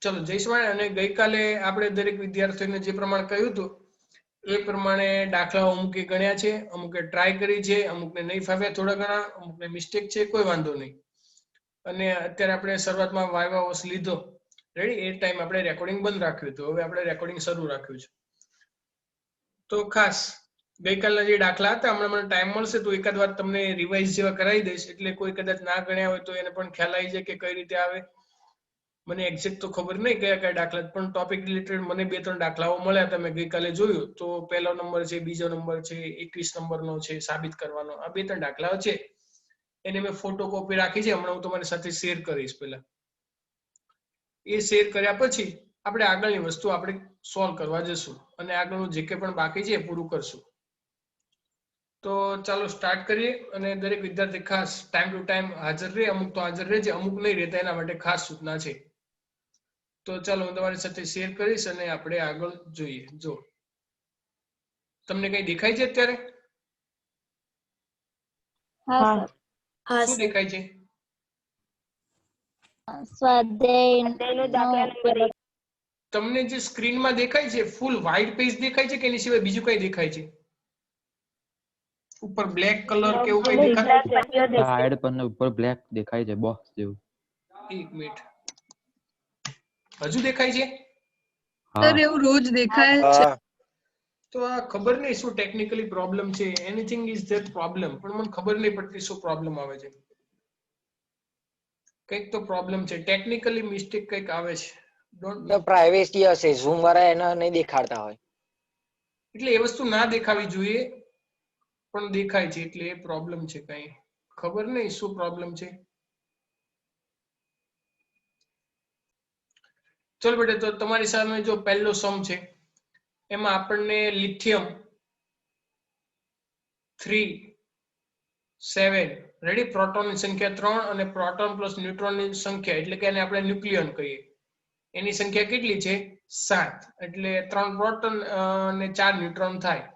ચલો જય સ્વામી. અને ગઈકાલે આપણે દરેક વિદ્યાર્થીઓને જે પ્રમાણે કહ્યું હતું એ પ્રમાણે દાખલાઓ અમુકે ગણ્યા છે, અમુકે ટ્રાય કરી છે, અમુકને નહીં ફાવ્યા થોડા ઘણા, અમુકને મિસ્ટેક છે, કોઈ વાંધો નહીં. અને અત્યારે આપણે શરૂઆતમાં વાયવા ઓસ લીધો, રેડી, એ ટાઈમ આપણે રેકોર્ડિંગ બંધ રાખ્યું હતું, હવે આપણે રેકોર્ડિંગ શરૂ રાખ્યું છે. તો ખાસ ગઈકાલના જે દાખલા હતા હમણાં મને ટાઈમ મળશે તો એકાદ વાર તમને રિવાઇઝ જેવા કરાવી દઈશ, એટલે કોઈ કદાચ ના ગણ્યા હોય તો એને પણ ખ્યાલ આવી જાય કે કઈ રીતે આવે. મને એક્ઝેક્ટ તો ખબર નહીં કયા કયા દાખલા, પણ ટોપિક રિલેટેડ મને 2-3 દાખલાઓ મળ્યા હતા, મેં ગઈકાલે જોયું તો પહેલો નંબર છે, બીજો નંબર છે, 21 નંબરનો છે સાબિત કરવાનો, આ 2-3 દાખલાઓ છે. એને મેં ફોટોકોપી રાખી છે, હમણાં હું તમારી સાથે શેર કરીશ. પહેલા એ શેર કર્યા પછી આપણે આગળની વસ્તુ આપણે સોલ્વ કરવા જશું અને આગળનું જે કંઈ પણ બાકી છે એ પૂરું કરશું. તો ચાલો સ્ટાર્ટ કરીએ. અને દરેક વિદ્યાર્થી ખાસ ટાઈમ ટુ ટાઈમ હાજર રહે, અમુક તો હાજર રહેજે, અમુક નહીં રહેતા, એના માટે ખાસ સૂચના છે. તો ચાલો હું તમારી સાથે શેર કરીશ અને આપણે આગળ જોઈએ. જો તમને કઈ દેખાય છે અત્યારે? હા સર. શું દેખાય છે? સ્વાધ્યાય તમને જે સ્ક્રીનમાં દેખાય છે ફૂલ વ્હાઇટ પેજ દેખાય છે કે એની સિવાય બીજું કઈ દેખાય છે? ઉપર બ્લેક કલર કે એવું કઈ દેખાય છે? સાઈડ પર ને ઉપર બ્લેક દેખાય છે, બોક્સ જેવું. એક મિનિટ, હજુ દેખાય છે? સર એવું રોજ દેખાય છે. તો આ ખબર નહીં શું ટેકનિકલી પ્રોબ્લેમ છે, એનીથિંગ ઇઝ ધેટ પ્રોબ્લેમ, પણ મને ખબર નહીં પડતી શું પ્રોબ્લેમ આવે છે. કંઈક તો પ્રોબ્લેમ છે, ટેકનિકલી મિસ્ટેક કંઈક આવે છે. Don't know. પ્રાઇવેસી હશે, ઝૂમ વાળા એને નહીં દેખાડતા હોય. એટલે એ વસ્તુ ના દેખાવી જોઈએ પણ દેખાય છે, એટલે એ પ્રોબ્લેમ છે. કઈ ખબર નહીં શું પ્રોબ્લેમ છે. ચલો બેટા, તો તમારી સામે જો પહેલો સમ છે એમાં આપણને લિથિયમ 3 7 રેડી, પ્રોટોનની સંખ્યા 3 અને પ્રોટોન પ્લસ ન્યુટ્રોનની સંખ્યા એટલે કે એને આપણે ન્યુક્લિયન કહીએ, એની સંખ્યા કેટલી છે? 7. એટલે 3 પ્રોટોન અને 4 ન્યુટ્રોન થાય.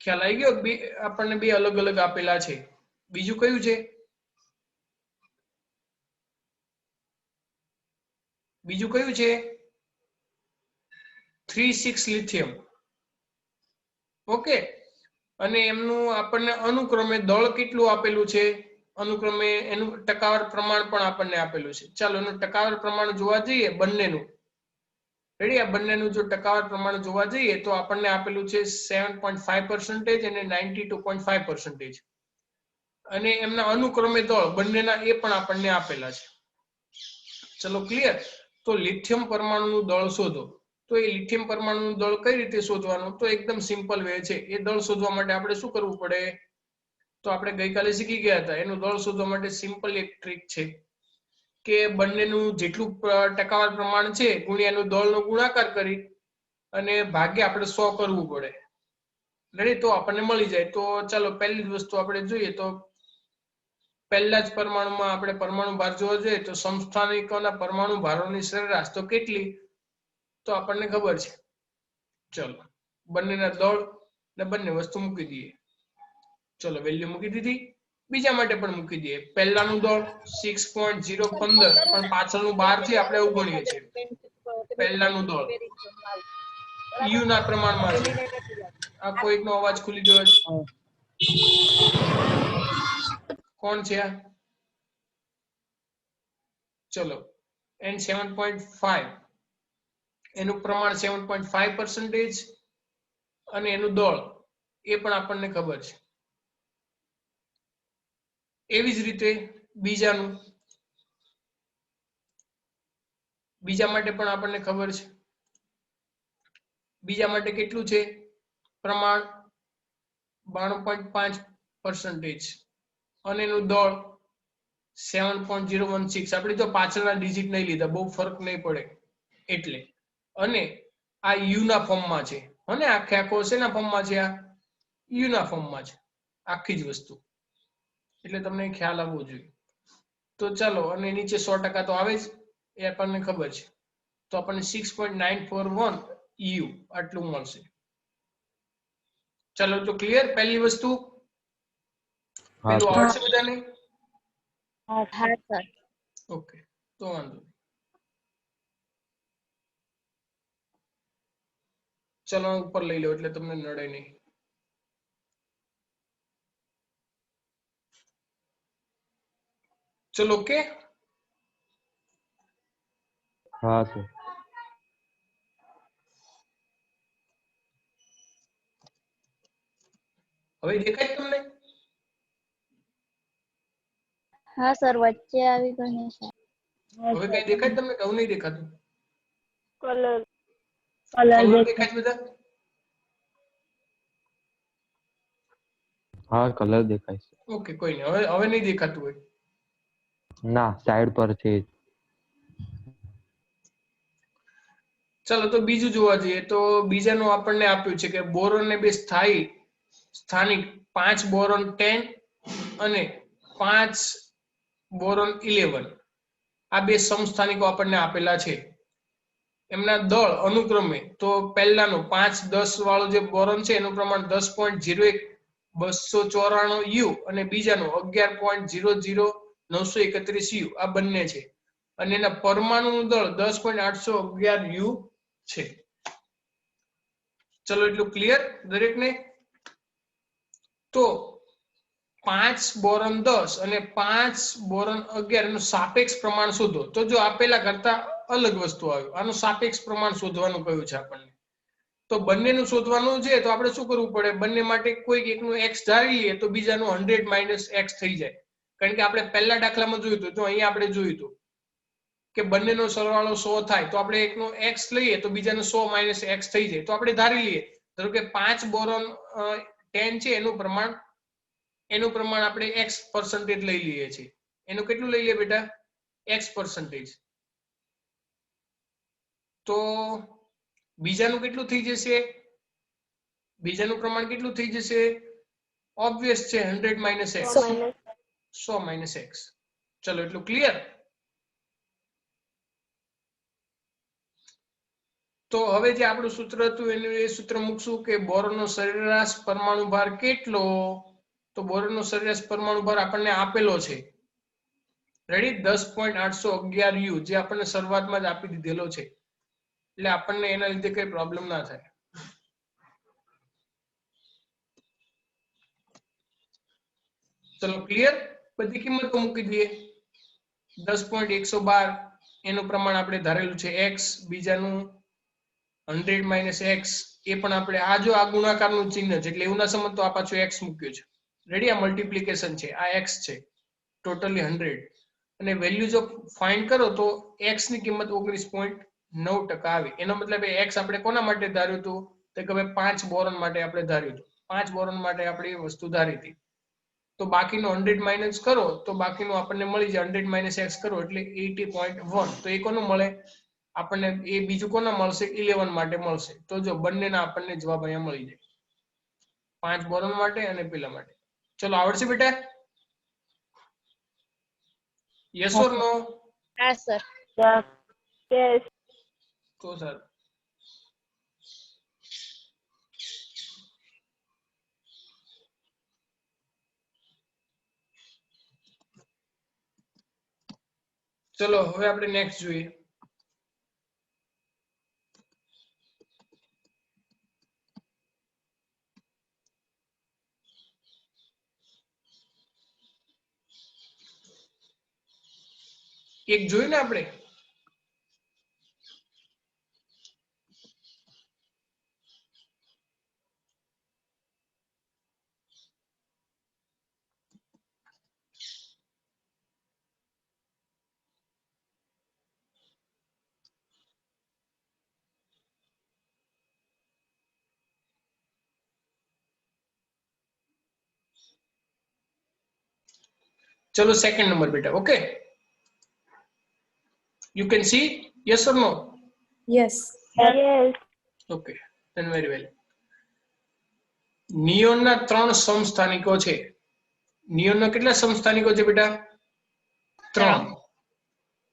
ખ્યાલ આવી ગયો? આપણને બે અલગ અલગ આપેલા છે. બીજું કયું છે? બીજું કયું છે? 3 6 લિથિયમ. ઓકે. અને એમનું આપણને અનુક્રમે દળ કેટલું આપેલું છે, અનુક્રમે એનું ટકાવાર પ્રમાણ પણ આપણને આપેલું છે. ચાલો એનું ટકાવાર પ્રમાણ જોવા જઈએ બંનેનું. રેડી, આ બંનેનું જો ટકાવાર પ્રમાણ જોવા જઈએ તો આપણને આપેલું છે 7.5% અને 92.5%. અને એમના અનુક્રમે દળ બંનેના એ પણ આપણને આપેલા છે. ચલો ક્લિયર. તો લિથિયમ પરમાણુનું દળ શોધો. તો એ લિથિયમ પરમાણુનું દળ કઈ રીતે શોધવાનું? તો એકદમ સિમ્પલ વે છે. એ દળ શોધવા માટે આપણે શું કરવું પડે? તો આપણે ગઈકાલે શીખી ગયા હતા, એનું દળ શોધવા માટે સિમ્પલ એક ટ્રીક છે કે બંનેનું જેટલું ટકાવાર પ્રમાણ છે ગુણ્યા એનું દળનો ગુણાકાર કરી અને ભાગ્ય આપણે 100 કરવું પડે. રેડી, તો આપણને મળી જાય. તો ચાલો પહેલી જ વસ્તુ આપણે જોઈએ તો પહેલા જ પરમાણુમાં આપણે પરમાણુ ભાર જોવા જોઈએ તો સમસ્થાનિકોના પરમાણુ ભારોની સરેરાશ તો કેટલી? તો આપણને ખબર છે. ચલો બંનેના દળ ને બંને વસ્તુ મૂકી દઈએ. ચલો વેલ્યુ મૂકી દીધી. બીજા માટે પણ મૂકી દઈએ. પહેલાનું દળ 6.015 પણ પાછળનું 12 થી આપણે એવું ગણીએ છીએ. પહેલાનું દળ યુ ના પ્રમાણમાં છે. આ કોઈકનો અવાજ ખુલી ગયો છે. કોણ છે આ? ચલો n 7.5, એનું પ્રમાણ 7.5% અને એનું દળ એ પણ આપણને ખબર છે. એવી જ રીતે બીજા માટે પણ આપણને ખબર છે. બીજા માટે કેટલું છે પ્રમાણ? 92.5% અને એનું દળ 7.016. આપણે તો પાછળના ડિજિટ નહીં લીધા, બહુ ફરક નહીં પડે એટલે. અને આ યુ ના ફોર્મમાં છે. અને આખે આખો શેના ફોર્મમાં છે? આ યુ ના ફોર્મમાં છે આખી જ વસ્તુ. એટલે તમને ખ્યાલ આવવો જોઈએ. તો ચાલો, અને નીચે 100% તો આવે જ, એ આપણને ખબર છે. તો આપણને 6.941 યુ આટલું મળશે. ચાલો તો ક્લિયર. પહેલી વસ્તુ પેલું આવડશે બધાને? હા સર. ઓકે. તો વાંધો નહીં. ચલો ઉપર લઈ લો એટલે તમને નડે નહીં. ચલો ઓકે. હા સર. હવે દેખાય તમને? હા સર, વચ્ચે આવી ગણેશ. હવે કઈ દેખાય તમને કે નહીં દેખાતું? કલર કલર દેખાય છે બધા? હા કલર દેખાય છે. ઓકે કોઈ નહીં. હવે નહીં દેખાતું હોય. ના સાઈડ પર છે. ચાલો તો બીજું જોવા જઈએ તો બીજાનું આપણને આપ્યું છે કે બોરોન ને બે સ્થાનિક 5 બોરોન 10 અને 5 બોરોન 11 આ બે સમસ્થાનિકો આપણને આપેલા છે. એમના દળ અનુક્રમે તો પહેલાનું 5-10 વાળો જે બોરોન છે એનું પ્રમાણ 10.01 294 યુ અને બીજાનું 11.00 યુ આ બંને છે અને એના પરમાણુનું દળ 10.811 યુ છે. ચલો એટલું ક્લિયર દરેકને? તો 5 બોરોન 10 અને 5 બોરોન 11 એનું સાપેક્ષ પ્રમાણ શોધો. તો જો આપેલા કરતા અલગ વસ્તુ આવ્યું. આનું સાપેક્ષ પ્રમાણ શોધવાનું કહ્યું છે આપણને. તો બંનેનું શોધવાનું છે તો આપણે શું કરવું પડે? બંને માટે કોઈક એકનું x ધારી લઈએ તો બીજાનું 100 - x થઈ જાય. કારણ કે આપણે પહેલા દાખલામાં જોયું હતું, જો અહીંયા આપણે જોયું હતું કે બંનેનો સરવાળો 100 થાય તો આપણે એકનો x લઈએ તો બીજાનો 100 - x થઈ જાય. તો આપણે ધારી લઈએ ધારો કે 5 બોરોન 10 છે એનું પ્રમાણ આપણે x% લઈ લઈએ છીએ. એનું કેટલું લઈ લઈએ બેટા? x%. તો બીજાનું કેટલું થઈ જશે? બીજાનું પ્રમાણ કેટલું થઈ જશે? ઓબ્વિયસ છે 100 - x. 100 - x. ચલો એટલું ક્લિયર? તો હવે જે આપણું સૂત્ર હતું એનું એ સૂત્ર મૂકશું કે બોરોનનો સરેરાશ પરમાણુ ભાર કેટલો? તો બોરોનનો સરેરાશ પરમાણુ ભાર આપણને આપેલો છે. રેડી? 10.811 યુ જે આપણને શરૂઆતમાં જ આપી દીધેલો છે. એટલે આપણને એના લીધે કઈ પ્રોબ્લેમ ના થાય. ચલો ક્લિયર? બધી કિંમતો મૂકી દઈએ. 10.112 એનું પ્રમાણ આપણે ધારેલું છે x, બીજાનું 100 - x એ પણ આપણે આ જો આ ગુણાકારનું ચિહ્ન છે એટલે એવું ના સમજતો આ પાછું x મૂક્યું છે. રેડી? આ મલ્ટીપ્લિકેશન છે, આ x છે ટોટલી 100 અને વેલ્યુ જો ફાઇન્ડ કરો તો x ની કિંમત 19.9% આવી. એનો મતલબ x આપણે કોના માટે ધાર્યું હતું? તો કે ભાઈ 5 બોરોન માટે આપણે ધાર્યું હતું. 5 બોરોન માટે આપણે એ વસ્તુ ધારી હતી. તો બાકીનો 100 માઇનસ કરો તો બાકીનું આપણને મળી જાય 100 - x કરો એટલે 80.1. તો એ કોનું મળે આપણને? એ બીજું કોના મળશે? 11 માટે મળશે. તો જો બંનેના આપણને જવાબ અહીંયા મળી જાય, 5 બોરોન માટે અને પેલા માટે. ચલો આવડશે બેટા? યસ ઓર નો? હા સર. તો સર ચલો હવે આપણે નેક્સ્ટ જોઈએ. એક જોયું ને આપણે? चलो सेकंड नंबर बेटा. Okay, you can see yes or no? Yes. Okay, then very well. નિયોનના 3 સમસ્થાનિકો છે. નિયોનના કેટલા સમસ્થાનિકો છે બેટા? 3.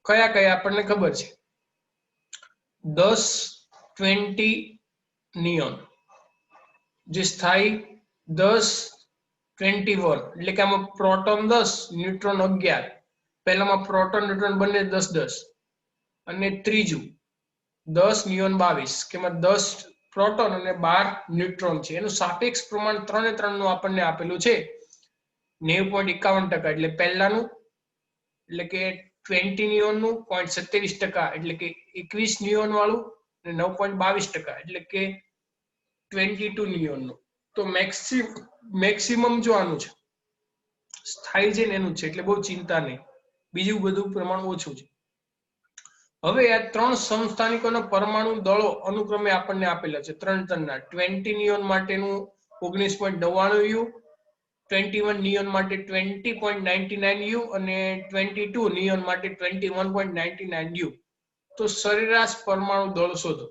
કયા કયા આપણને ખબર છે? 10 20 નિયોન જે સ્થાયી 10 21 એટલે કે આમાં પ્રોટોન 10 ન્યુટ્રોન 11 પહેલામાં પ્રોટોન ન્યુટ્રોન બંને 10-10 અને ત્રીજું 10 નિયોન 22 કે એમાં 10 પ્રોટોન અને 12 ન્યુટ્રોન છે. એનું સાપેક્ષ પ્રમાણ 3 એ 3 નું આપણને આપેલું છે 90.51%. એટલે પહેલાનું એટલે કે 20 નિયોન નું 0.27%, એટલે કે 21 નિયોન વાળું, અને 9.22% એટલે કે 22 નિયોન નું. તો મેક્સિમમ જો આનું છે સ્થાયી છે ને એનું છે, એટલે બહુ ચિંતા નહીં, બીજું બધું પ્રમાણ ઓછું છે. હવે આ 3 સમસ્થાનિકોના પરમાણુ દળો અનુક્રમે આપણને આપેલા છે 3 ના. 20 નિયોન માટેનું 19.99 યુ, 21 નિયોન માટે 20.99 યુ અને 22 નિયોન માટે 21.99 યુ. તો સરેરાશ પરમાણુ દળ શોધો.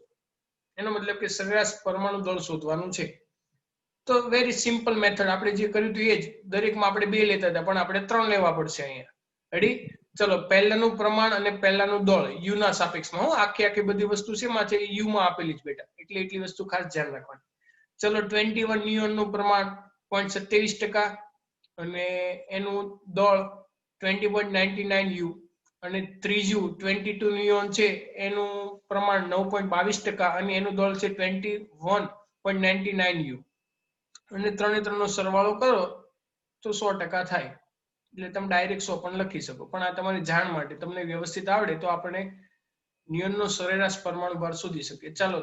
એનો મતલબ કે સરેરાશ પરમાણુ દળ શોધવાનું છે. તો વેરી સિમ્પલ મેથડ, આપણે જે કર્યું હતું એ જ. દરેકમાં આપણે 2 લેતા હતા, પણ આપણે 3 લેવા પડશે અહીંયા. રેડી? ચલો, પહેલાનું પ્રમાણ અને પહેલાનું દળ યુ ના સાપેક્ષમાં. આખી બધી વસ્તુ શેમાં છે? યુ માં આપેલી જ બેટા, એટલે એટલી વસ્તુ ખાસ ધ્યાન રાખવાની. ચલો, 21 નિયોન નું પ્રમાણ 0.27% અને એનું દળ 20.99 યુ, અને ત્રીજું 22 નિયોન છે એનું પ્રમાણ 9.22% અને એનું દળ છે 21.99 યુ, અને 3 એ 3 નો સરવાળો કરો તો 100% થાય. એટલે તમે ડાયરેક્ટ 100 પણ લખી શકો, પણ આ તમારી જાણ માટે, તમને વ્યવસ્થિત આવડે તો આપણે નિયોનનો સરેરાશ પરમાણુ ભાર શોધી શકીએ. ચાલો,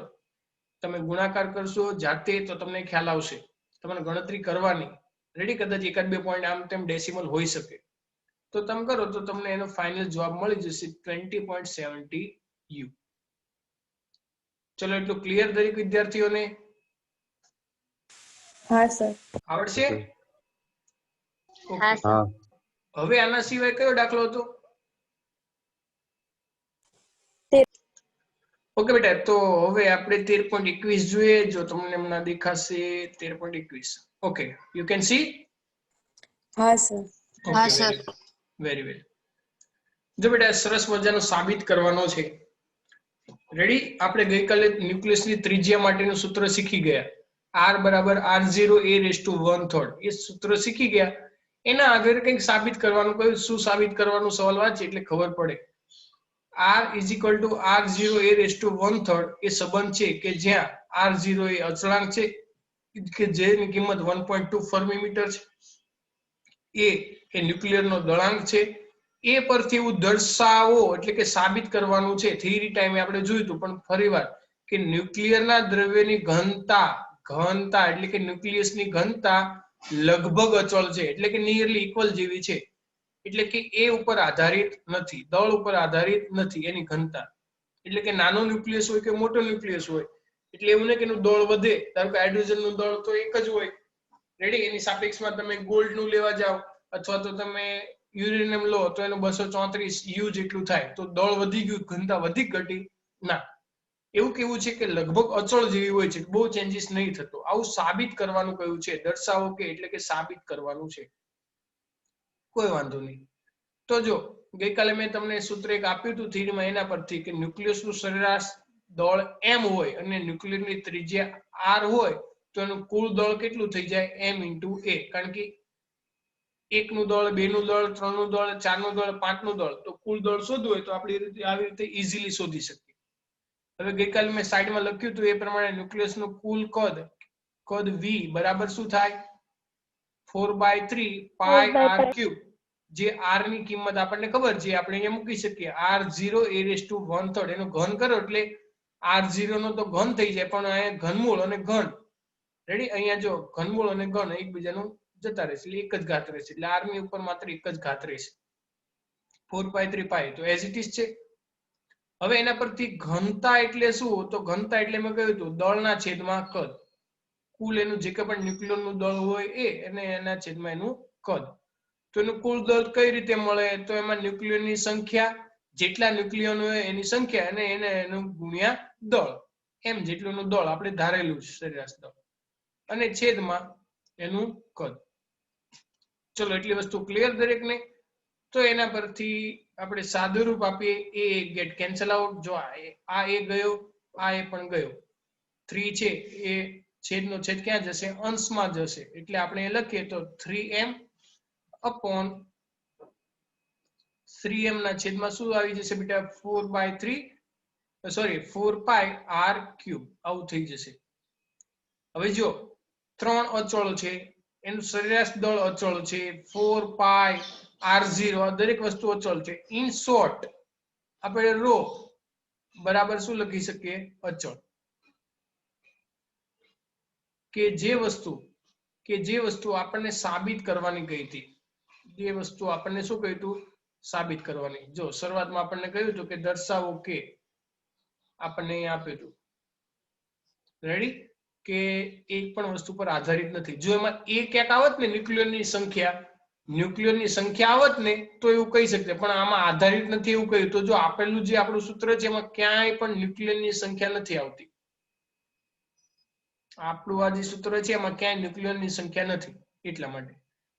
તમે ગુણાકાર કરશો જાતે તો તમને ખ્યાલ આવશે, તમારે ગણતરી કરવાની. રેડી? કદાચ 1-2 પોઈન્ટ આમ તેમ ડેસિમલ હોઈ શકે, તો તમે કરો તો તમને એનો ફાઇનલ જવાબ મળી જશે 20.70 યુ. ચલો, એટલું ક્લિયર દરેક વિદ્યાર્થીઓને? હા સર. આવડશે? હા ઓકે. સર. હવે આના સિવાય કયો દાખલો હતો? ઓકે બેટા, તો હવે આપણે 13.21 જોઈએ. જો તમને હમણાં દેખાશે 13.21. Okay, you can see? હા સર. હા સર. Very well. જો બેટા, સરસ મજાનો સાબિત કરવાનો છે. રેડી? આપણે ગઈકાલે ન્યુક્લિયસની ત્રિજ્યા માટેનું સૂત્ર શીખી ગયા. r બરાબર r0 a raised to 1/3. એ સૂત્ર શીખી ગયા. એના આધારે કંઈક સાબિત કરવાનું કહ્યું. શું સાબિત કરવાનું? સવાલ વાંચીએ એટલે ખબર પડે. r is equal to r0 a raised to 1/3 એ સંબંધ છે કે જ્યાં r0 એ અચળાંક છે કે જેની કિંમત 1.2 ફર્મી મીટર છે. એ ન્યુક્લિયરનો દળાંક છે. એ પરથી એવું દર્શાવો, એટલે કે સાબિત કરવાનું છે. થિયરી ટાઈમે આપણે જોયું હતું, પણ ફરીવાર કે ન્યુક્લિયરના દ્રવ્યની ઘનતા એટલે કે ન્યુક્લિયસની ઘનતા લગભગ અચળ છે, એટલે કે નિયરલી ઇક્વલ જેવી છે. એટલે કે એ ઉપર આધારિત નથી, દળ ઉપર આધારિત નથી એની ઘનતા. એટલે કે નાનો ન્યુક્લિયસ હોય કે મોટો ન્યુક્લિયસ હોય, એટલે એવું નહીં કે એનું દળ વધે. ધારો કે હાઇડ્રોજનનું દળ તો એક જ હોય. રેડી? એની સાપેક્ષમાં તમે ગોલ્ડનું લેવા જાઓ અથવા તો તમે યુરેનિયમ લો તો એનું 234 યુ જેટલું થાય. તો દળ વધી ગયું, ઘનતા વધી ઘટી? ના, એવું કેવું છે કે લગભગ અચળ જેવી હોય છે, બહુ ચેન્જીસ નહીં થતો. આવું સાબિત કરવાનું કહ્યું છે. દર્શાવો કે એટલે કે સાબિત કરવાનું છે. કોઈ વાંધો નહીં. તો જો ગઈકાલે મેં તમને સૂત્ર એક આપ્યું હતું થિયરીમાં, એના પરથી કે ન્યુક્લિયસનું સરેરાશ દળ m હોય અને ન્યુક્લિયરની ત્રિજ્યા r હોય તો એનું કુલ દળ કેટલું થઈ જાય? m * a. કારણ કે 1 નું દળ, 2 નું દળ, 3 નું દળ, 4 નું દળ, 5 નું દળ. તો કુલ દળ શોધવું હોય તો આપણે આવી રીતે ઈઝીલી શોધી શકીએ. હવે ગઈકાલે મેં સાઈડમાં લખ્યું હતું એ પ્રમાણે ન્યુક્લિયસનું કુલ કદ v બરાબર શું થાય? 4/3 પાઈ r ક્યુબ. જે r ની કિંમત આપણને ખબર છે, આપણે અહીંયા મૂકી શકીએ. r0 a raised to 1/3 એનો ઘન કરો એટલે r0 નો તો ઘન થઈ જાય, પણ અહીંયા ઘનમૂળ અને ઘન. રેડી? અહીંયા જો ઘનમૂળ અને ઘન એકબીજાનું જતા રહેશે, એટલે એક જ ઘાત રહેશે. એટલે r ની ઉપર માત્ર એક જ ઘાત રહેશે. 4/3 પાઈ તો એઝ ઇટ ઇઝ છે. હવે એના પરથી ઘનતા એટલે શું? તો ઘનતા એટલે મેં કહ્યું હતું દળના છેદમાં કદ. કુલ એનું જે કે પણ ન્યુક્લિયરનું દળ હોય એ, અને એના છેદમાં એનું કદ. તો એનું કુલ દળ કઈ રીતે મળે? તો એમાં ન્યુક્લિયરની સંખ્યા, જેટલા ન્યુક્લિયન હોય એની સંખ્યા, અને એનું ગુણ્યા દળ. એમ જેટલું દળ આપણે ધારેલું છે સરેરાશ દળ, અને છેદમાં એનું કદ. ચલો, એટલી વસ્તુ ક્લિયર દરેકને? તો એના પરથી આપણે સાદુરૂપ આપીએ. એ ગેટ કેન્સલ આઉટ. જો આ એ ગયો, આ એ પણ ગયો. 3 છે એ છેદનો છેદ ક્યાં જશે? અંશમાં જશે. એટલે આપણે એ લખીએ તો 3m upon 3m ના છેદમાં શું આવી જશે બેટા 4/3 સોરી 4πr³ આવું થઈ જશે. હવે જો 3 અચળો છે એનું સરેરાશ દળ અચળ છે 4πr0 આ દરેક વસ્તુ અચળ છે. ઇન શોર્ટ આપણે રો બરાબર શું લખી શકીએ અચળ. કે જે વસ્તુ આપણને સાબિત કરવાની કહી હતી, જે વસ્તુ આપણને શું કહ્યું હતું સાબિત કરવાની. જો શરૂઆતમાં આપણને કહ્યું હતું કે દર્શાવો કે આપણને અહીં આપ્યું હતું રેડી કે એક પણ વસ્તુ પર આધારિત નથી. જો એમાં એ ક્યાંક આવત ને ન્યુક્લિયરની સંખ્યા આવત ને તો એવું કહી શકીએ, પણ આમાં આધારિત નથી એવું કહ્યું. તો જો આપેલું જે આપણું સૂત્ર છે એમાં ક્યાંય પણ ન્યુક્લિયરની સંખ્યા નથી આવતી. આપણું આ જે સૂત્ર છે એમાં ક્યાંય ન્યુક્લિયરની સંખ્યા નથી. એટલા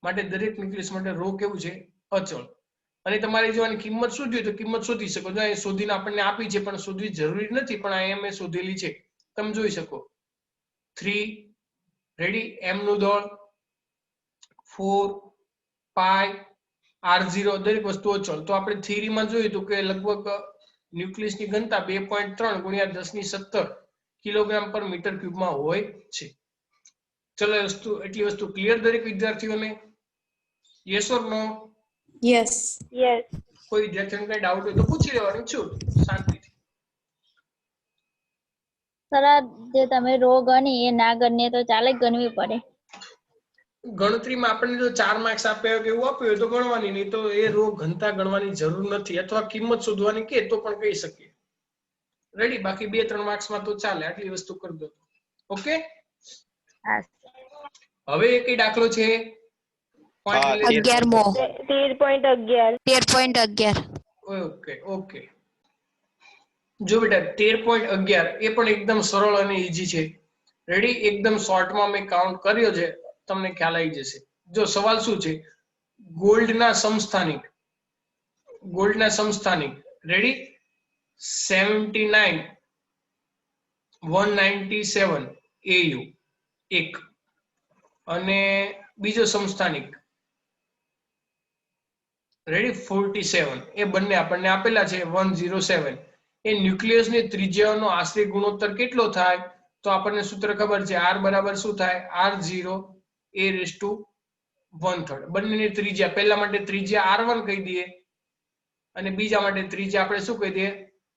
માટે દરેક ન્યુક્લિયસ માટે રો કેવું છે અચળ. અને તમારે જો આની કિંમત શું જોઈએ તો કિંમત શોધી શકો. જો એ શોધીને આપણને આપી છે પણ શોધવી જરૂરી નથી, પણ આ મેં શોધેલી છે તમે જોઈ શકો. 3 રેડી m નું દળ 4πr0 દરેક વસ્તુ અચળ. તો આપણે થિયરીમાં જોયું હતું કે લગભગ ન્યુક્લિયસની ઘનતા 2.3 ગુણ્યા 1017 કિલોગ્રામ પર મીટર ક્યુબમાં હોય છે. ચલો એટલી વસ્તુ ક્લિયર દરેક વિદ્યાર્થીઓને? Yes or no? યસ. કોઈ વિદ્યાર્થીઓને કઈ ડાઉટ હોય તો પૂછી લેવાનું છું શાંતિથી. સર આ જે તમે રો ગણી એ ના ગણીએ તો ચાલે, ગણવી પડે? ગણતરીમાં આપણને જો 4 માર્ક્સ આપ્યા હોય કે એવું આપ્યું હોય તો ગણવાની, નહીં તો એ રો ઘનતા ગણવાની જરૂર નથી. અથવા કિંમત શોધવાની કે તો પણ કહી શકીએ રેડી. બાકી 2-3 માર્ક્સમાં તો ચાલે, આટલી વસ્તુ કરી દો. ઓકે, હા. હવે કઈ દાખલો છે? 11મો. 13.11. ઓકે. જો બેટા 13.11 એ પણ એકદમ સરળ અને ઈઝી છે. રેડી, એકદમ શોર્ટમાં મેં કાઉન્ટ કર્યો છે, તમને ખ્યાલ આવી જશે. જો સવાલ શું છે, ગોલ્ડના સમસ્થાનિક રેડી 79,197 AU એક, અને બીજો સમસ્થાનિક રેડી 47, એ બંને આપણને આપેલા છે 107. એ ન્યુક્લિયસની ત્રિજ્યાનો આશરે ગુણોત્તર કેટલો થાય? તો આપણને સૂત્ર ખબર છે, r બરાબર શું થાય r0 a⁻1/3. બંનેની ત્રિજ્યા, પહેલા માટે ત્રિજ્યા r1 કહી દઈએ અને બીજા માટે ત્રિજ્યા આપણે શું કહી દઈએ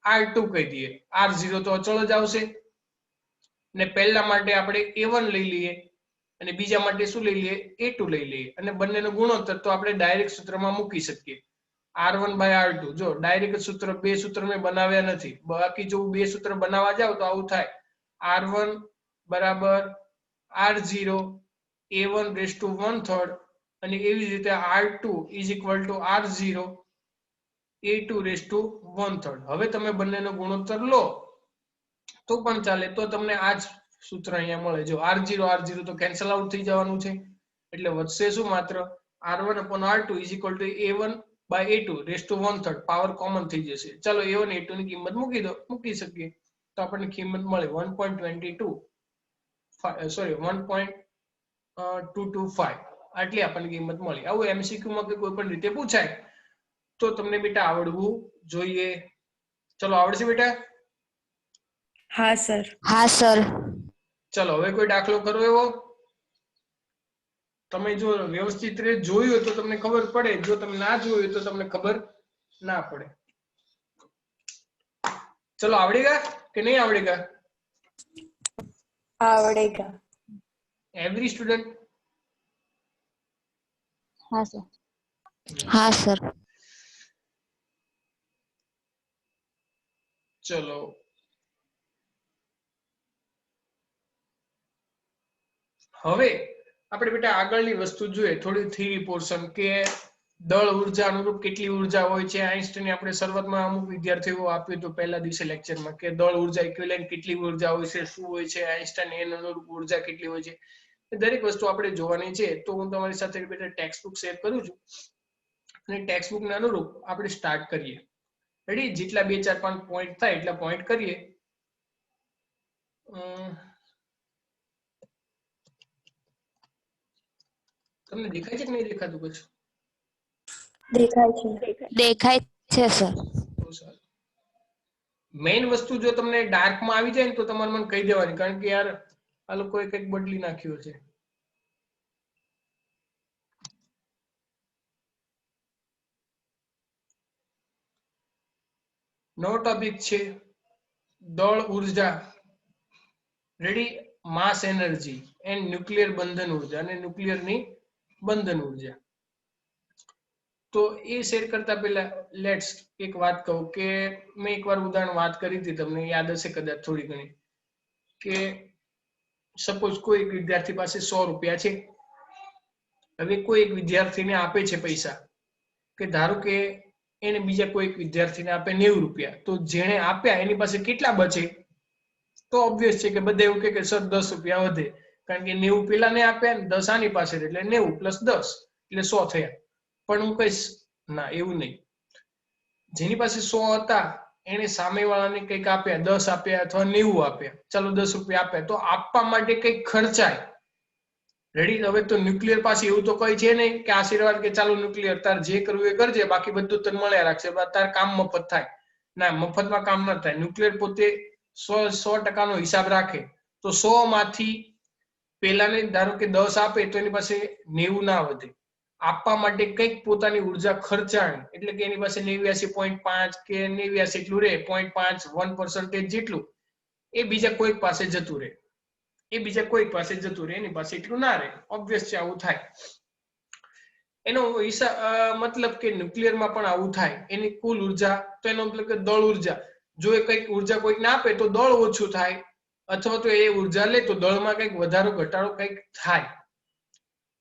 r2 કહી દઈએ. r0 તો અચળ જ આવશે ને પહેલા માટે આપણે a1 લઈ લઈએ અને બીજા માટે શું લઈ લઈએ a2 લઈ લઈએ, અને બંનેનો ગુણોત્તર તો આપણે ડાયરેક્ટ સૂત્રમાં મૂકી શકીએ r1/r2. જો ડાયરેક્ટ સૂત્ર, બે સૂત્ર મેં બનાવ્યા નથી, બાકી જો બે સૂત્ર બનાવવા જાવ તો આવું થાય r1 બરાબર r0 a1/1/3 અને એવી જ રીતે r2 r0 a2/1/3. હવે તમે બંનેનો ગુણોત્તર લો તો પણ ચાલે, તો તમને આ જ સૂત્ર અહીંયા મળે. જો r0 તો કેન્સલ આઉટ થઈ જવાનું છે, એટલે વધશે શું માત્ર r1/r2 a1/a2/1/3. પાવર કોમન થઈ જશે. ચાલો a1 a2 ની કિંમત મૂકી શકીએ તો આપણને કિંમત મળે 1.225. આટલી આપણને કિંમત મળી. આવું MCQ માં કે કોઈ પણ રીતે પૂછાય તો તમને બેટા આવડવું જોઈએ. ચલો આવડશે બેટા? હા સર. ચલો હવે કોઈ દાખલો કરો એવો? તમે જો વ્યવસ્થિત રીતે જોયું હોય તો તમને ખબર પડે, જો તમે ના જોયું હોય તો તમને ખબર ના પડે. ચલો આવડેગા કે નહીં આવડેગા? આવડેગા. Every student? હા સર. ચલો હવે આપણે બેટા આગળની વસ્તુ જોઈએ, થોડી થિયરી પોર્શન, કે દળ ઉર્જા અનુરૂપ કેટલી ઉર્જા હોય છે. આઈન્સ્ટાઈને આપણે શરૂઆતમાં અમુક વિદ્યાર્થીઓ આપ્યું હતું પહેલા દિવસે લેક્ચરમાં કે દળ ઉર્જા ઇક્વિવેલન્ટ કેટલી ઉર્જા હોય છે, શું હોય છે, આઈન્સ્ટાઈન એન અનુરૂપ ઉર્જા કેટલી હોય છે. દરેક વસ્તુ આપણે જોવાની છે. તો હું તમારી સાથે બેટા ટેક્સ્ટ બુક શેર કરું છું અને ટેક્સ્ટ બુકને અનુરૂપ આપણે સ્ટાર્ટ કરીએ. રેડી, જેટલા 2, 4, 5 પોઈન્ટ થાય એટલા પોઈન્ટ કરીએ. તમને દેખાય છે કે નહીં દેખાતું? કશું દેખાય છે સર. બહુ સારું. મેઇન વસ્તુ જો તમને ડાર્કમાં આવી જાય ને તો તમારે મને કહી દેવાની, કારણ કે યાર આ લોકોએ કંઈક બદલી નાખ્યું છે. નવો ટોપિક છે દળ ઉર્જા. Ready? Mass energy and nuclear બંધન ઉર્જા અને ન્યુક્લિયરની બંધન ઉર્જા. તો એ શેર કરતા પહેલા લેટ્સ એક વાત કહું કે મેં એકવાર ઉદાહરણ વાત કરી હતી, તમને યાદ હશે કદાચ થોડી ઘણી, કે સપોઝ કોઈ એક વિદ્યાર્થી પાસે 100 રૂપિયા છે. હવે કોઈ એક વિદ્યાર્થીને આપે છે પૈસા, કે ધારો કે એને બીજા કોઈ એક વિદ્યાર્થીને આપે 90 રૂપિયા, તો જેણે આપ્યા એની પાસે કેટલા બચે? તો ઓબ્વિયસ છે કે બધા એવું કે સર 10 રૂપિયા વધે, કારણ કે 90 પેલાને આપ્યા ને 10 આની પાસે, એટલે 90 + 10 એટલે 100 થયા. પણ હું કહીશ ના, એવું નહીં. જેની પાસે 100 હતા એને સામેવાળાને કંઈક આપ્યા, 10 આપ્યા અથવા 90 આપ્યા, ચાલો 10 રૂપિયા આપ્યા, તો આપવા માટે કંઈક ખર્ચાય. રેડી? હવે તો ન્યુક્લિયર પાસે એવું તો કઈ છે નહીં કે આશીર્વાદ કે ચાલો ન્યુક્લિયર તાર જે કરવું એ કરજે, બાકી બધું તને મળ્યા રાખશે, તાર કામ મફત થાય. ના, મફતમાં કામ ન થાય. ન્યુક્લિયર પોતે 100% નો હિસાબ રાખે. તો 100 માંથી પેલાને ધારો કે 10 આપે તો એની પાસે 90 ના વધે. આપવા માટે કંઈક પોતાની ઉર્જા ખર્ચાણી, એટલે કે એની પાસે 89.5 કે 89 એટલું રહે, 0.5 1% જેટલું એ બીજા કોઈક પાસે જતું રહે. એની પાસે એટલું ના રહે. ઓબ્વિયસ છે આવું થાય. એનો મતલબ કે ન્યુક્લિયરમાં પણ આવું થાય. એની કુલ ઉર્જા, તો એનો મતલબ કે દળ ઉર્જા, જો એ કંઈક ઉર્જા કોઈકને આપે તો દળ ઓછું થાય, અથવા તો એ ઉર્જા લે તો દળમાં કંઈક વધારો ઘટાડો કંઈક થાય.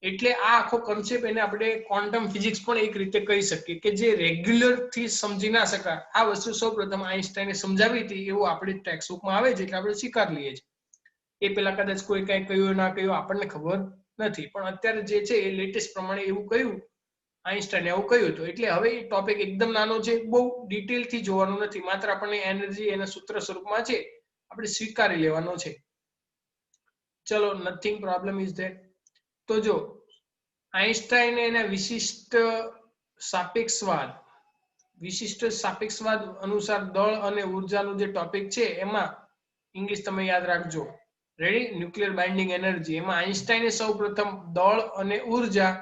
એટલે આ આખો કન્સેપ્ટ એને આપણે ક્વોન્ટમ ફિઝિક્સ પણ એક રીતે કહી શકીએ, કે જે રેગ્યુલર થી સમજી ના શકાય. આ વસ્તુ સૌપ્રથમ આઈન્સ્ટાઈને સમજાવી હતી, એવું આપણે ટેક્સ્ટ બુકમાં આવે છે એટલે આપણે સ્વીકાર લઈએ છીએ. એ પેલા કદાચ કોઈ કઈ કહ્યું ના કહ્યું આપણને ખબર નથી, પણ અત્યારે જે છે એ લેટેસ્ટ પ્રમાણે એવું કહ્યું, આઈન્સ્ટાઈને એવું કહ્યું હતું. એટલે હવે એ ટોપિક એકદમ નાનો છે, બહુ ડિટેલ થી જોવાનું નથી, માત્ર આપણને એનર્જી એના સૂત્ર સ્વરૂપમાં છે આપણે સ્વીકારી લેવાનો છે. ચલો, નથિંગ પ્રોબ્લેમ ઇઝ ધેટ. તો જો આઈન્સ્ટાઈને એના વિશિષ્ટ સાપેક્ષવાદ અનુસાર દળ અને ઉર્જાનું જે ટોપિક છે એમાં ઇંગ્લિશ તમે યાદ રાખજો. રેડી? Nuclear binding energy. એમાં આઈન્સ્ટાઈને સૌપ્રથમ દળ અને ઉર્જા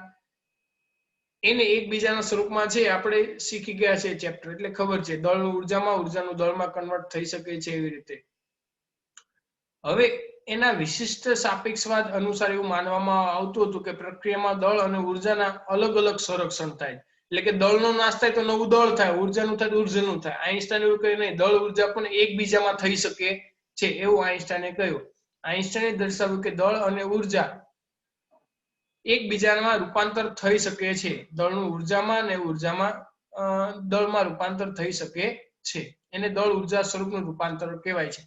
એને એકબીજાના સ્વરૂપમાં છે આપણે શીખી ગયા છે ચેપ્ટર, એટલે ખબર છે દળનું ઉર્જામાં, ઉર્જાનું દળમાં કન્વર્ટ થઈ શકે છે એવી રીતે. હવે એના વિશિષ્ટ સાપેક્ષવાદ અનુસાર એવું માનવામાં આવતું હતું કે પ્રક્રિયામાં દળ અને ઉર્જાના અલગ અલગ સંરક્ષણ થાય. એટલે કે દળનો નાશ થાય તો નવું દળ થાય, ઉર્જાનું થાય તો ઉર્જાનું થાય. આઈન્સ્ટાઈન એવું કહ્યું નહીં, દળ ઉર્જા પણ એકબીજામાં થઈ શકે છે, એવું આઈન્સ્ટાઈને કહ્યું. આઈન્સ્ટાઈને દર્શાવ્યું કે દળ અને ઉર્જા એકબીજામાં રૂપાંતર થઈ શકે છે. દળનું ઉર્જામાં અને ઉર્જામાં દળમાં રૂપાંતર થઈ શકે છે. એને દળ ઉર્જા સ્વરૂપનું રૂપાંતર કહેવાય છે.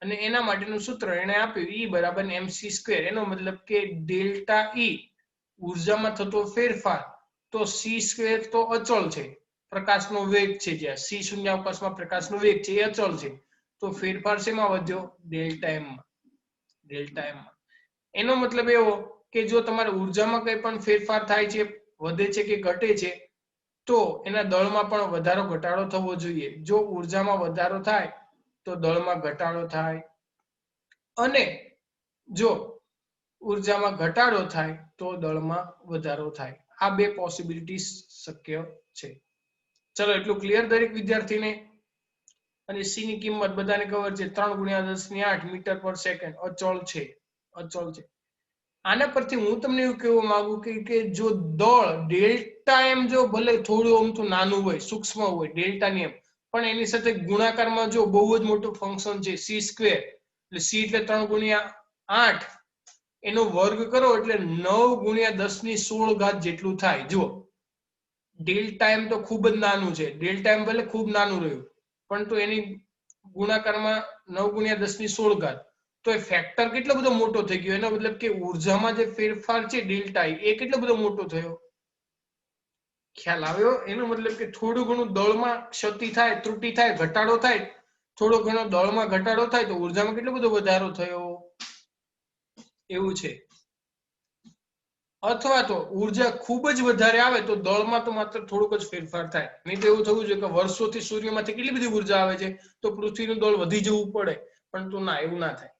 અને એના માટેનું સૂત્ર એને આપ્યું, E = mc². એનો મતલબ કે ડેલ્ટા E ઉર્જામાં થતો ફેરફાર, તો c² તો અચળ છે, પ્રકાશનો વેગ છે, જ્યાં c શૂન્યાવકાશમાં પ્રકાશનો વેગ છે એ અચળ છે. તો ફેરફાર શેમાં વધ્યો? ડેલ્ટા m માં. એનો મતલબ એવો કે જો તમારે ઉર્જામાં કંઈ પણ ફેરફાર થાય છે, વધે છે કે ઘટે છે, તો એના દળમાં પણ વધારો ઘટાડો થવો જોઈએ. જો ઉર્જામાં વધારો થાય તો દળમાં ઘટાડો થાય, અને જો ઉર્જામાં ઘટાડો થાય તો દળમાં વધારો થાય. આ બે પોસિબિલિટીઝ શક્ય છે. ચલો, એટલું ક્લિયર દરેક વિદ્યાર્થીને? અને સી ની કિંમત બધાને ખબર છે, 3 × 10⁸ મીટર/સેકન્ડ અચળ છે. આના પરથી હું તમને એવું કહેવા માંગુ કે જો દળ ડેલ્ટા એમ જો ભલે થોડું અમથું નાનું હોય, સૂક્ષ્મ હોય, ડેલ્ટા ની એમ, પણ એની સાથે ગુણાકારમાં જો બહુ જ મોટું ફંક્શન છે c², એટલે c એટલે 3 × 8, એનો વર્ગ કરો એટલે 9 × 10⁻16 જેટલું થાય. જો ડેલ્ટા એમ તો ખૂબ જ નાનું છે, ડેલ્ટા એમ ભલે ખૂબ નાનું રહ્યું, પણ તો એની ગુણાકારમાં 9 × 10⁻16, તો એ ફેક્ટર કેટલો બધો મોટો થઈ ગયો. એનો મતલબ કે ઉર્જામાં જે ફેરફાર છે ડેલ્ટા એ કેટલો બધો મોટો થયો. ખ્યાલ આવ્યો? એનો મતલબ કે થોડું ઘણું દળમાં ક્ષતિ થાય, ત્રુટિ થાય, ઘટાડો થાય, થોડો ઘણો દળમાં ઘટાડો થાય તો ઉર્જામાં કેટલો બધો વધારો થયો, એવું છે. અથવા તો ઉર્જા ખૂબ જ વધારે આવે તો દળમાં તો માત્ર થોડુંક જ ફેરફાર થાય. નહીં તો એવું થવું જોઈએ કે વર્ષોથી સૂર્યમાંથી કેટલી બધી ઉર્જા આવે છે તો પૃથ્વીનું દળ વધી જવું પડે, પરંતુ ના, એવું ના થાય.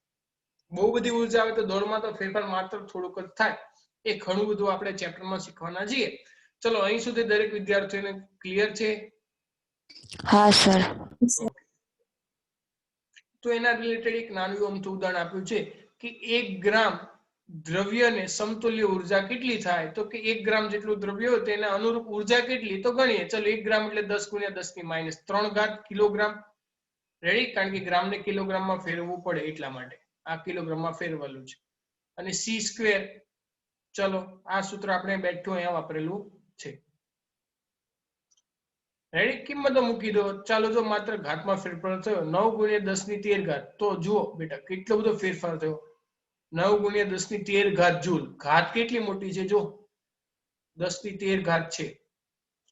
બહુ બધી ઉર્જા આવે તો દળમાં તો ફેરફાર માત્ર થોડુંક જ થાય. એ ઘણું બધું આપણે ચેપ્ટરમાં શીખવાના છીએ. ચલો, અહીં સુધી દરેક વિદ્યાર્થીઓને ક્લિયર છે? હા સર. તો એના રિલેટેડ એક નાનું અમથું ઉદાહરણ આપ્યું છે કે 1 ગ્રામ દ્રવ્યને સમતુલ્ય ઉર્જા કેટલી થાય? તો કે 1 ગ્રામ જેટલું દ્રવ્ય હોય તેને અનુરૂપ ઉર્જા કેટલી? તો ગણીએ. ચલો, 1 ગ્રામ એટલે 10 × 10 - 3 કિલોગ્રામ. રેડી? કારણ કે ગ્રામને કિલોગ્રામમાં ફેરવવું પડે એટલા માટે આ કિલોગ્રામમાં ફેરવેલું છે. અને c², ચલો આ સૂત્ર આપણે બેઠું અહીંયા વાપરેલું છે. રેડી? કિંમતો મૂકી દો. ચાલો, જો માત્ર ઘાતમાં ફેરફાર થયો 9 × 10⁻13. તો જુઓ બેટા કેટલો બધો ફેરફાર થયો. 9 × 10⁻13 જૂલ. ઘાત કેટલી મોટી છે, જો 10⁻13 છે.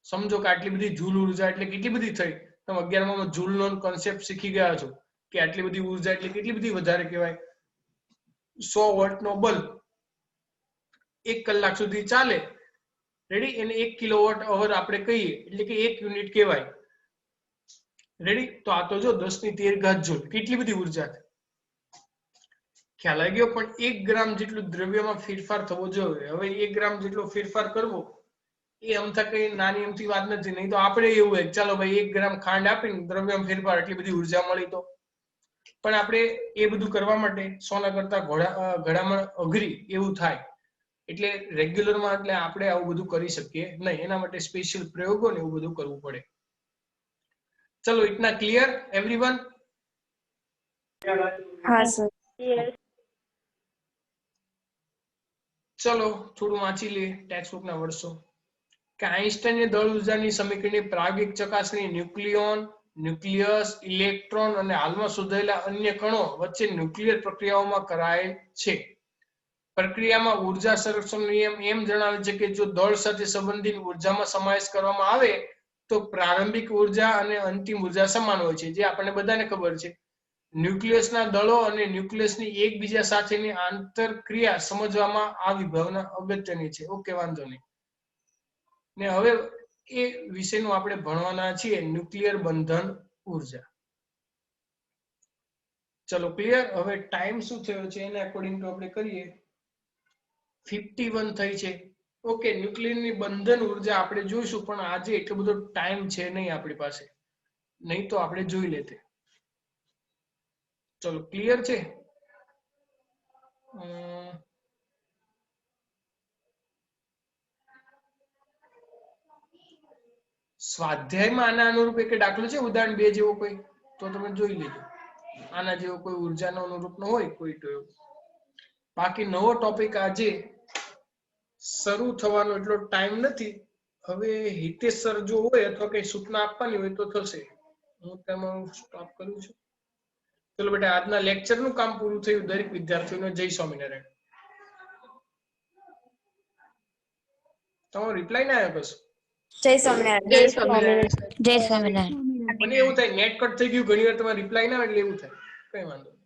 સમજો કે આટલી બધી જૂલ ઉર્જા એટલે કેટલી બધી થઈ. તમે 11માં જૂલનો કોન્સેપ્ટ શીખી ગયા છો કે આટલી બધી ઉર્જા એટલે કેટલી બધી વધારે કહેવાય. 100 વોટનો બલ્બ 1 કલાક સુધી ચાલે. રેડી? એને 1 કિલોવોટ અવર આપણે કહીએ એટલે કે 1 યુનિટ કહેવાય. રેડી? તો આ તો જો 10⁻13 જૂલ કેટલી બધી ઉર્જા છે. ખ્યાલ આવી ગયો? પણ 1 ગ્રામ જેટલું દ્રવ્યમાં ફેરફાર થવો જોઈએ. હવે 1 ગ્રામ જેટલો ફેરફાર કરવો એ અમથા કઈ નાની અમથી વાત નથી. નહીં તો આપણે એવું હોય ચાલો ભાઈ 1 ગ્રામ ખાંડ આપીને દ્રવ્યમાં ફેરફાર એટલી બધી ઉર્જા મળી તો. પણ આપણે એ બધું કરવા માટે સોના કરતા ઘડામણ અઘરી એવું થાય. એટલે રેગ્યુલરમાં એટલે આપણે આવું બધું કરી શકીએ નહીં. એના માટે સ્પેશિયલ પ્રયોગો ને એવું બધું કરવું પડે. ચલો, ઇતના ક્લિયર એવરીવન? હા સર. ચલો થોડું વાંચી લઈએ ટેક્સ્ટ બુકના વર્ષો. કે આઈન્સ્ટાઈને દળ ઉર્જાની સમીકરણની પ્રાયોગિક ચકાસણી ન્યુક્લિયોન, ન્યુક્લિયસ, ઇલેક્ટ્રોન અને હાલમાં શોધાયેલા અન્ય કણો વચ્ચે ન્યુક્લિયર પ્રક્રિયાઓમાં કરાયેલ છે. પ્રક્રિયામાં ઉર્જા સંરક્ષણ નિયમ એમ જણાવે છે કે જો દળ સાથે સંબંધિત ઉર્જામાં સમાવેશ કરવામાં આવે તો પ્રારંભિક ઉર્જા અને અંતિમ ઉર્જા સમાન હોય છે, જે આપણને બધાને ખબર છે. ન્યુક્લિયસના દળો અને ન્યુક્લિયસની એકબીજા સાથેની આંતરક્રિયા સમજવામાં આ વિભાવના અગત્યની છે. ઓકે, વાંધો નહીં. ને હવે એ વિષયનું આપણે ભણવાના છીએ ન્યુક્લિયર બંધન ઉર્જા. ચલો ક્લિયર? હવે ટાઈમ શું થયો છે એને અકોર્ડિંગ ટુ આપણે કરીએ. 51 થઈ છે. ઓકે, ન્યુક્લિયરની બંધન ઉર્જા આપણે જોઈશું, પણ આજે એટલો બધો ટાઈમ છે નહીં આપણી પાસે, નહીં તો આપણે જોઈ લેતે. ચલો ક્લિયર છે? સ્વાધ્યાયમાં આના અનુરૂપ એક દાખલો છે ઉદાહરણ 2 જેવો કોઈ? તો તમે જોઈ લેજો. આના જેવો કોઈ ઉર્જાનો અનુરૂપનો હોય કોઈ તો. બાકી નવો ટોપિક આજે શરૂ થવાનો એટલો ટાઈમ નથી. હવે હિતેશ સર જો હોય અથવા કઈ સૂચના આપવાની હોય તો થશે. હું તેમાં સ્ટોપ કરું છું. ચલો બેટા, આજના લેક્ચરનું કામ પૂરું થયું. દરેક વિદ્યાર્થીઓને જય સ્વામિનારાયણ. તમારો રિપ્લાય ના આવ્યો બસ. જય સ્વામિનારાયણ. જય સ્વામિનારાયણ. જય સ્વામિનારાયણ. મને એવું થાય નેટ કટ થઈ ગયું ઘણી વાર, તમારો રિપ્લાય ના આવે એટલે એવું થાય. કઈ વાંધો નહીં.